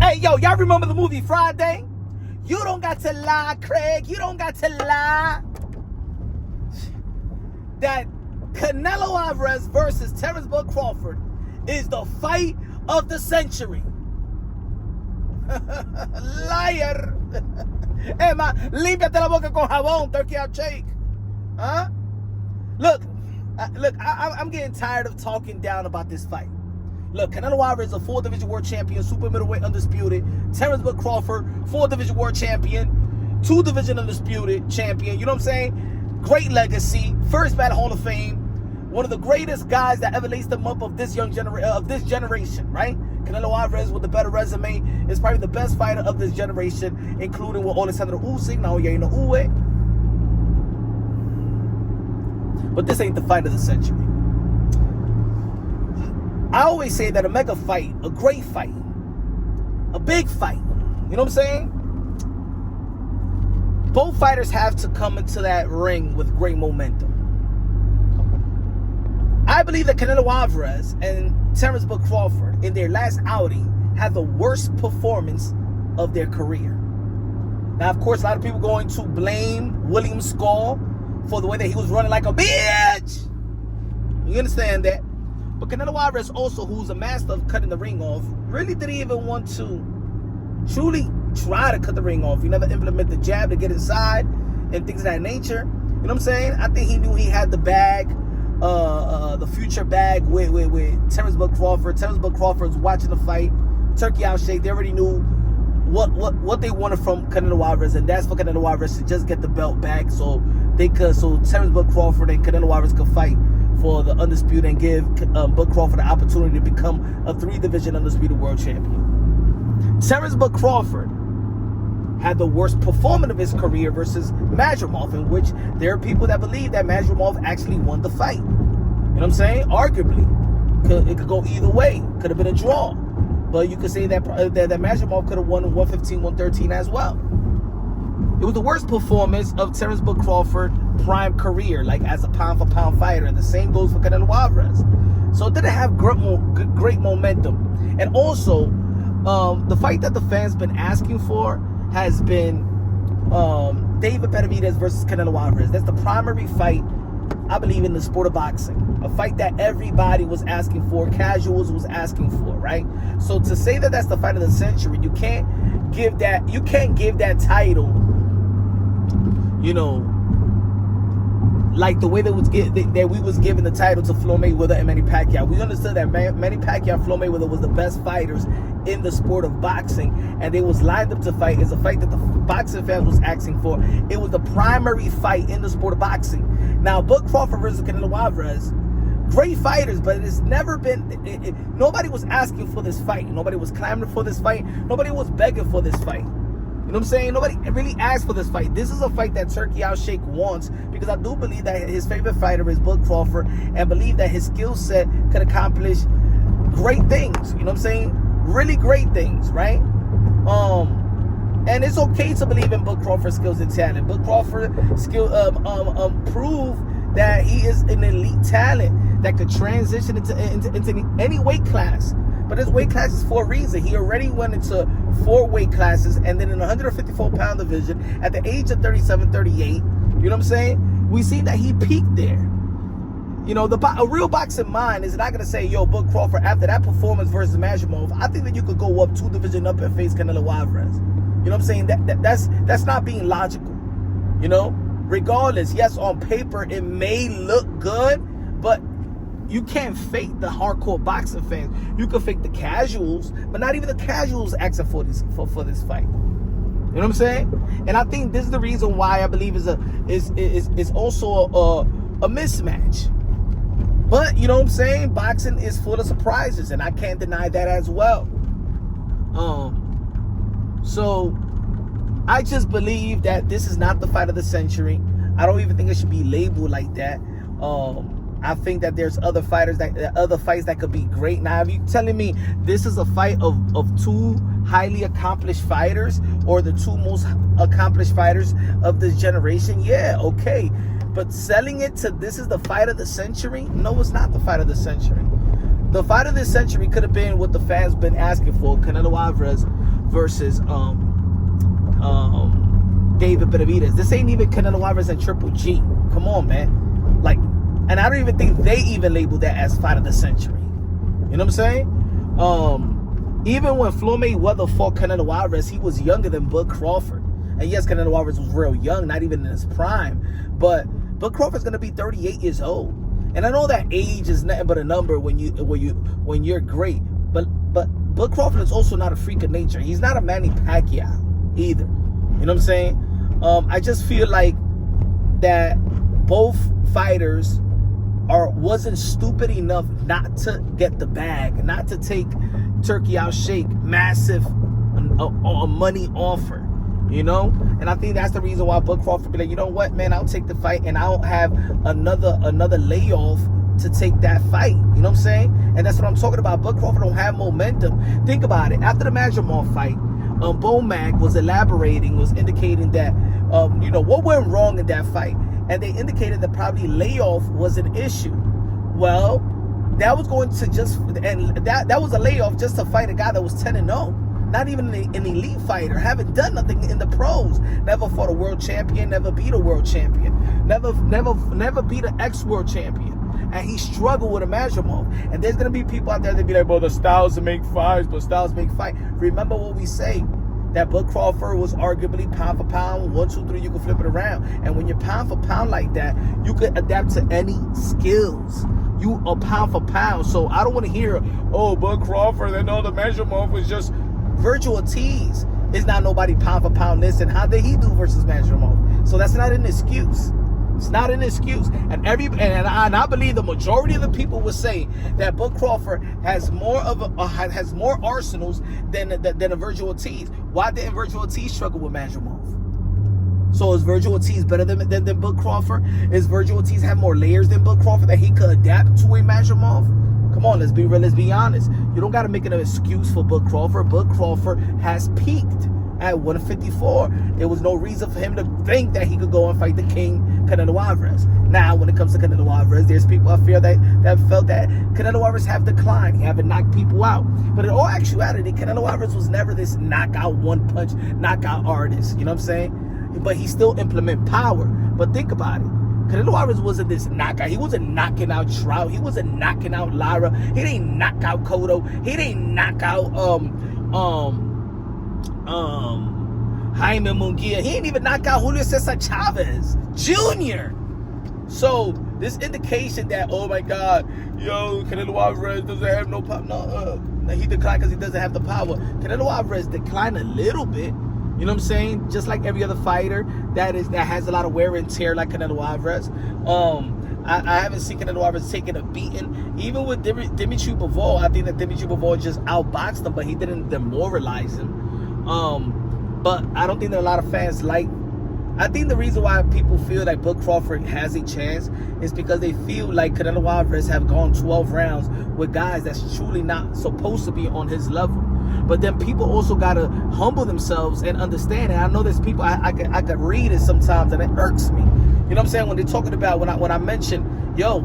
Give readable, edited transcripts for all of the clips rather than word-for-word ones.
Hey, yo, y'all remember the movie Friday? You don't got to lie, Craig. You don't got to lie. That Canelo Alvarez versus Terrence Bud Crawford is the fight of the century. Liar. Emma, límpiate la boca con jabón, Turki Alalshikh. Huh? Look, I'm getting tired of talking down about this fight. Look, Canelo Alvarez is a 4-division world champion, super middleweight undisputed. Terrence Bud Crawford, 4-division world champion, 2-division undisputed champion. You know what I'm saying? Great legacy, first ballot Hall of Fame, one of the greatest guys that ever laced them up of this generation, right? Canelo Alvarez with the better resume is probably the best fighter of this generation, including with Alexander Usyk, now you know Uwe. But this ain't the fight of the century. I always say that a mega fight, a great fight, a big fight, you know what I'm saying? Both fighters have to come into that ring with great momentum. I believe that Canelo Alvarez and Terrence Bud Crawford in their last outing had the worst performance of their career. Now, of course, a lot of people going to blame William Skull for the way that he was running like a bitch. You understand that? But Canelo Alvarez also, who's a master of cutting the ring off, really didn't even want to truly try to cut the ring off. He never implemented the jab to get inside and things of that nature. You know what I'm saying? I think he knew he had the bag, the future bag with Terrence Bud Crawford. Terrence Bud Crawford's watching the fight. Turki Alalshikh, they already knew what they wanted from Canelo Alvarez, and that's for Canelo Alvarez to just get the belt back so Terrence Bud Crawford and Canelo Alvarez could fight for the undisputed and give Bud Crawford the opportunity to become a 3-division undisputed world champion. Terrence Bud Crawford had the worst performance of his career versus Majramov, in which there are people that believe that Majramov actually won the fight. You know what I'm saying? Arguably. It could go either way. Could have been a draw. But you could say that Majramov could have won 115-113 as well. It was the worst performance of Terrence Bud Crawford prime career, like as a pound-for-pound fighter, and the same goes for Canelo Alvarez. So it didn't have great momentum. And also, the fight that the fans been asking for has been David Benavidez versus Canelo Alvarez. That's the primary fight, I believe, in the sport of boxing. A fight that everybody was asking for, casuals was asking for, right? So to say that that's the fight of the century, you can't give that title, you know, like the way that we was giving the title to Floyd Mayweather and Manny Pacquiao. We understood that Manny Pacquiao and Floyd Mayweather was the best fighters in the sport of boxing, and they was lined up to fight. It's a fight that the boxing fans was asking for. It was the primary fight in the sport of boxing. Now, Bud Crawford versus Canelo Alvarez, great fighters, but it's never been, nobody was asking for this fight. Nobody was clamoring for this fight. Nobody was begging for this fight. You know what I'm saying? Nobody really asked for this fight. This is a fight that Turki Alalshikh wants, because I do believe that his favorite fighter is Bud Crawford, and believe that his skill set could accomplish great things. You know what I'm saying? Really great things, right? And it's okay to believe in Bud Crawford's skills and talent. Bud Crawford proved that he is an elite talent that could transition into any weight class. But his weight class is for a reason. He already went into 4 weight classes, and then in the 154-pound division at the age of 37, 38, you know what I'm saying? We see that he peaked there. You know, a real boxing mind is not going to say, yo, Bud Crawford, after that performance versus Majramov, I think that you could go up 2 division up and face Canelo Alvarez. You know what I'm saying? That's not being logical. You know? Regardless, yes, on paper, it may look good, but you can't fake the hardcore boxing fans. You can fake the casuals, but not even the casuals asking for this fight. You know what I'm saying? And I think this is the reason why I believe is also a mismatch. But you know what I'm saying? Boxing is full of surprises, and I can't deny that as well. So I just believe that this is not the fight of the century. I don't even think it should be labeled like that. I think that there's other fights that could be great. Now, if you're telling me this is a fight of 2 highly accomplished fighters, or the 2 most accomplished fighters of this generation, yeah, okay. But selling it to this is the fight of the century? No, it's not the fight of the century. The fight of this century could have been what the fans been asking for, Canelo Alvarez versus David Benavidez. This ain't even Canelo Alvarez and Triple G. Come on, man. Like, and I don't even think they even labeled that as fight of the century. You know what I'm saying? Even when Floyd Mayweather fought Canelo Alvarez, he was younger than Bud Crawford. And yes, Canelo Alvarez was real young, not even in his prime. But Bud Crawford's gonna be 38 years old. And I know that age is nothing but a number when you're great. But Bud Crawford is also not a freak of nature. He's not a Manny Pacquiao either. You know what I'm saying? I just feel like that both fighters wasn't stupid enough not to get the bag, not to take Turki Alalshikh massive money offer. You know, and I think that's the reason why Bud Crawford be like, you know what, man, I'll take the fight, and I don't have another layoff to take that fight. You know what I'm saying? And that's what I'm talking about. Bud Crawford don't have momentum. Think about it. After the Madrimov fight, Bomac was indicating that, you know, what went wrong in that fight, and they indicated that probably layoff was an issue. Well, that was going to that was a layoff just to fight a guy that was 10-0. Not even an elite fighter, haven't done nothing in the pros. Never fought a world champion, never beat a world champion, never beat an ex-world champion. And he struggled with a Madrimov. And there's gonna be people out there that be like, well, the styles make fights, but styles make fight. Remember what we say, that Bud Crawford was arguably pound for pound, 1, 2, 3, you can flip it around. And when you're pound for pound like that, you could adapt to any skills. You are pound for pound. So I don't want to hear, oh, Bud Crawford and all the Madrimov was just virtual tease. Is not nobody pound for pound this, and how did he do versus Madrimov? So that's not an excuse. It's not an excuse. And I believe the majority of the people would say that Bud Crawford has more arsenals than a virtual tease. Why didn't virtual tease struggle with Madrimov? So is virtual tease better than Bud Crawford? Is virtual tease have more layers than Bud Crawford that he could adapt to a Madrimov? Come on, let's be real, let's be honest. You don't got to make an excuse for Bud Crawford. Bud Crawford has peaked at 154. There was no reason for him to think that he could go and fight the king, Canelo Alvarez. Now, when it comes to Canelo Alvarez, there's people I feel that felt that Canelo Alvarez have declined. He haven't knocked people out. But in all actuality, Canelo Alvarez was never this knockout, one-punch, knockout artist. You know what I'm saying? But he still implement power. But think about it. Canelo Alvarez wasn't this knockout. He wasn't knocking out Trout. He wasn't knocking out Lara. He didn't knock out Cotto. He didn't knock out Jaime Munguia. He didn't even knock out Julio Cesar Chavez Jr. So this indication that, oh my God, yo, Canelo Alvarez doesn't have no power. No, he declined because he doesn't have the power. Canelo Alvarez declined a little bit. You know what I'm saying? Just like every other fighter that has a lot of wear and tear, like Canelo Alvarez. I haven't seen Canelo Alvarez taking a beating. Even with Dimitri Bivol, I think that Dimitri Bivol just outboxed him, but he didn't demoralize him. But I don't think that a lot of fans like. I think the reason why people feel like Bud Crawford has a chance is because they feel like Canelo Alvarez have gone 12 rounds with guys that's truly not supposed to be on his level. But then people also gotta humble themselves and understand. And I know there's people I could read it sometimes, and it irks me. You know what I'm saying? When they're talking about when I mention, yo,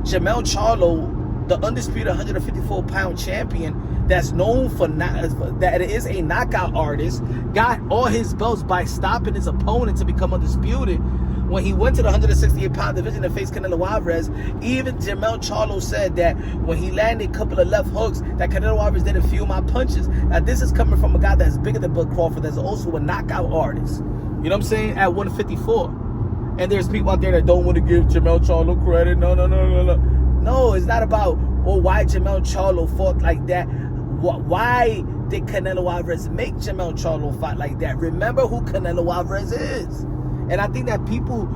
Jermell Charlo, the undisputed 154-pound champion, that's known for that is a knockout artist, got all his belts by stopping his opponent to become undisputed. When he went to the 168-pound division and faced Canelo Alvarez, even Jermell Charlo said that when he landed a couple of left hooks, that Canelo Alvarez didn't feel my punches. Now, this is coming from a guy that's bigger than Bud Crawford, that's also a knockout artist. You know what I'm saying? At 154. And there's people out there that don't want to give Jermell Charlo credit. No. No, it's not about, why Jermell Charlo fought like that. Why did Canelo Alvarez make Jermell Charlo fight like that? Remember who Canelo Alvarez is. And I think that people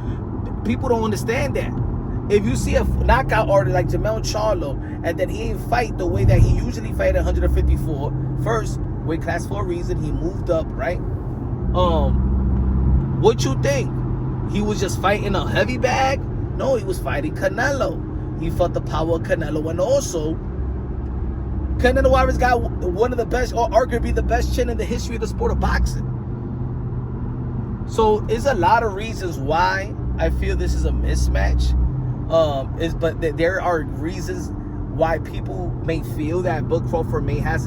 don't understand that. If you see a knockout artist like Jermell Charlo, and then he ain't fight the way that he usually fight at 154, first, weight class for a reason, he moved up, right? What you think? He was just fighting a heavy bag? No, he was fighting Canelo. He felt the power of Canelo, and also Canelo Alvarez got one of the best, or arguably the best chin in the history of the sport of boxing. So there's a lot of reasons why I feel this is a mismatch. But there are reasons why people may feel that Bud Crawford may have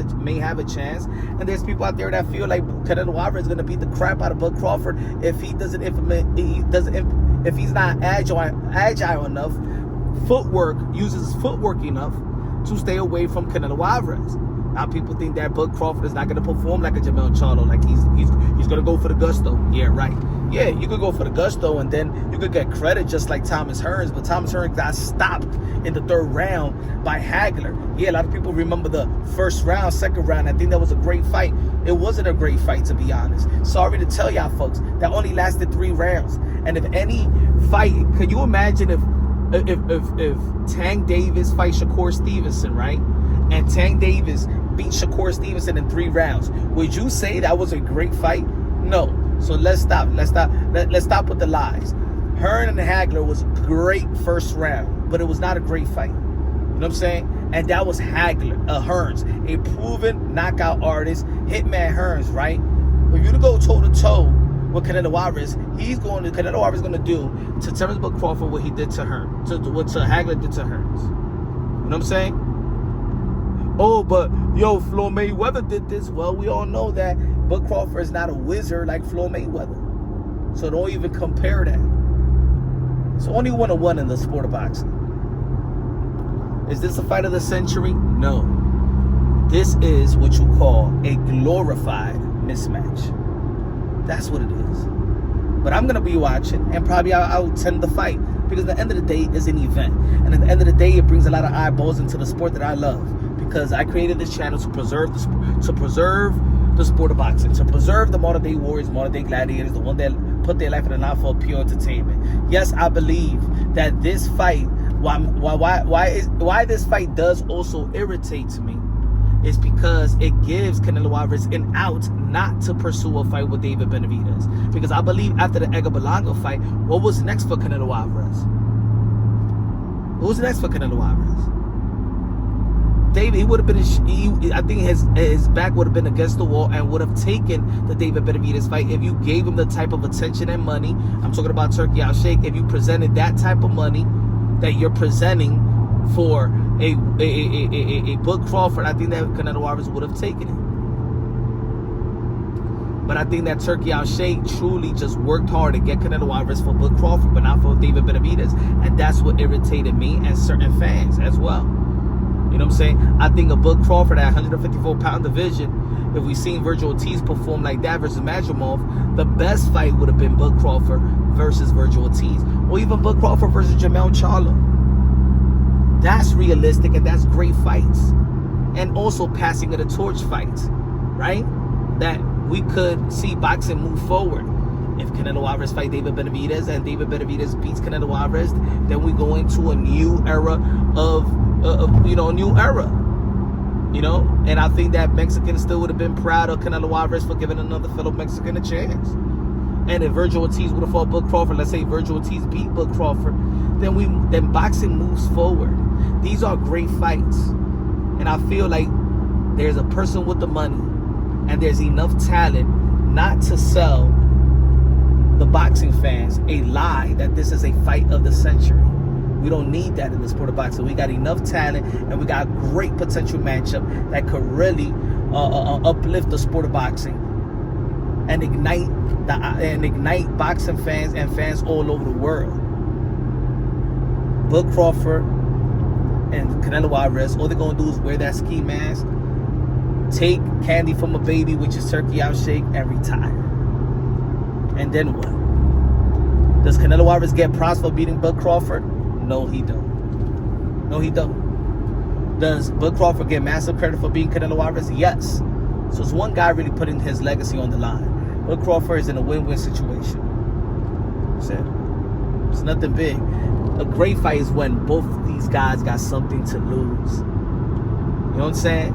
a chance, and there's people out there that feel like Canelo Alvarez is going to beat the crap out of Bud Crawford if he doesn't if he's not agile enough, uses his footwork enough to stay away from Canelo Alvarez. Now people think that Bud Crawford is not going to perform like a Jermell Charlo, like he's going to go for the gusto. Yeah, right. Yeah, you could go for the gusto and then you could get credit just like Thomas Hearns, but Thomas Hearns got stopped in the 3rd round by Hagler. Yeah, a lot of people remember the 1st round, 2nd round. I think that was a great fight. It wasn't a great fight, to be honest. Sorry to tell y'all folks, that only lasted 3 rounds. And if any fight, could you imagine if Tank Davis fights Shakur Stevenson, right? And Tank Davis beat Shakur Stevenson in 3 rounds. Would you say that was a great fight? No. So let's stop. Let's stop with the lies. Hearn and Hagler was great 1st round, but it was not a great fight. You know what I'm saying? And that was Hearns, a proven knockout artist, Hitman Hearns, right? If you to go toe to toe with Canelo Alvarez, Canelo Alvarez is going to do to Terence Bud Crawford what he did to Hearns, what Hagler did to Hearns. You know what I'm saying? Oh, but yo, Floyd Mayweather did this. Well, we all know that Bud Crawford is not a wizard like Floyd Mayweather. So don't even compare that. It's only 1-1 in the sport of boxing. Is this a fight of the century? No. This is what you call a glorified mismatch. That's what it is. But I'm going to be watching, and probably I'll tend the fight, because at the end of the day, it's an event. And at the end of the day, it brings a lot of eyeballs into the sport that I love. Because I created this channel to preserve the sport of boxing, to preserve the modern day warriors, modern day gladiators, the one that put their life in the line for pure entertainment. Yes, I believe that this fight, why this fight does also irritate me, is because it gives Canelo Alvarez an out not to pursue a fight with David Benavidez. Because I believe after the Edgar Berlanga fight, what was next for Canelo Alvarez? What was next for Canelo Alvarez? David, he would have been, I think his back would have been against the wall and would have taken the David Benavidez fight if you gave him the type of attention and money. I'm talking about Turki Alalshikh. If you presented that type of money that you're presenting for a Bud Crawford, I think that Canelo Alvarez would have taken it. But I think that Turki Alalshikh truly just worked hard to get Canelo Alvarez for Bud Crawford, but not for David Benavidez. And that's what irritated me and certain fans as well. You know what I'm saying? I think a Bud Crawford at 154-pound division, if we seen Virgil Ortiz perform like that versus Madrimov, the best fight would have been Bud Crawford versus Virgil Ortiz. Or even Bud Crawford versus Jermell Charlo. That's realistic and that's great fights. And also passing of the torch fights, right? That we could see boxing move forward. If Canelo Alvarez fight David Benavidez and David Benavidez beats Canelo Alvarez, then we go into a new era of a new era. You know, and I think that Mexicans still would have been proud of Canelo Alvarez for giving another fellow Mexican a chance. And if Virgil Ortiz would have fought Bud Crawford, let's say Virgil Ortiz beat Bud Crawford, then boxing moves forward. These are great fights. And I feel like there's a person with the money and there's enough talent not to sell the boxing fans a lie that this is a fight of the century. We don't need that in the sport of boxing. We got enough talent and we got great potential matchup that could really uplift the sport of boxing and ignite boxing fans and fans all over the world. Bud Crawford and Canelo Alvarez, all they're gonna do is wear that ski mask, take candy from a baby, which is Turki Alalshikh, and retire. And then what? Does Canelo Alvarez get props for beating Bud Crawford? No, he don't. No, he don't. Does Bud Crawford get massive credit for beating Canelo Alvarez? Yes. So it's one guy really putting his legacy on the line. Bud Crawford is in a win-win situation. It's nothing big. A great fight is when both of these guys got something to lose. You know what I'm saying?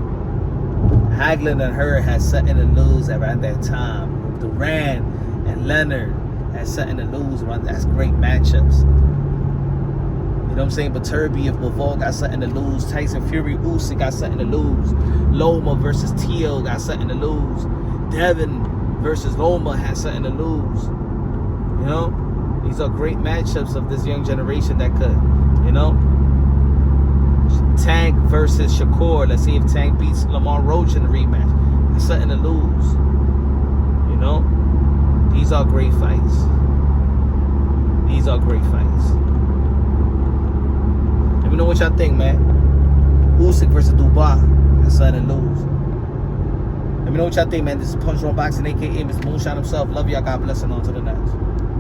Hagler and Hearn had something to lose around that time. Duran and Leonard had something to lose around. That's great matchups. You know what I'm saying? But Turby if Bivol got something to lose. Tyson Fury Usyk got something to lose. Loma versus Teal got something to lose. Devin versus Loma had something to lose. You know? These are great matchups of this young generation that could, you know? Tank versus Shakur. Let's see if Tank beats Lamar Roach in the rematch. That's something to lose. You know? These are great fights. These are great fights. Let me know what y'all think, man. Usyk versus Dubois. That's something to lose. Let me know what y'all think, man. This is Punch Drunk Boxing, a.k.a. Mr. Moonshine himself. Love y'all. God bless, and on to the next.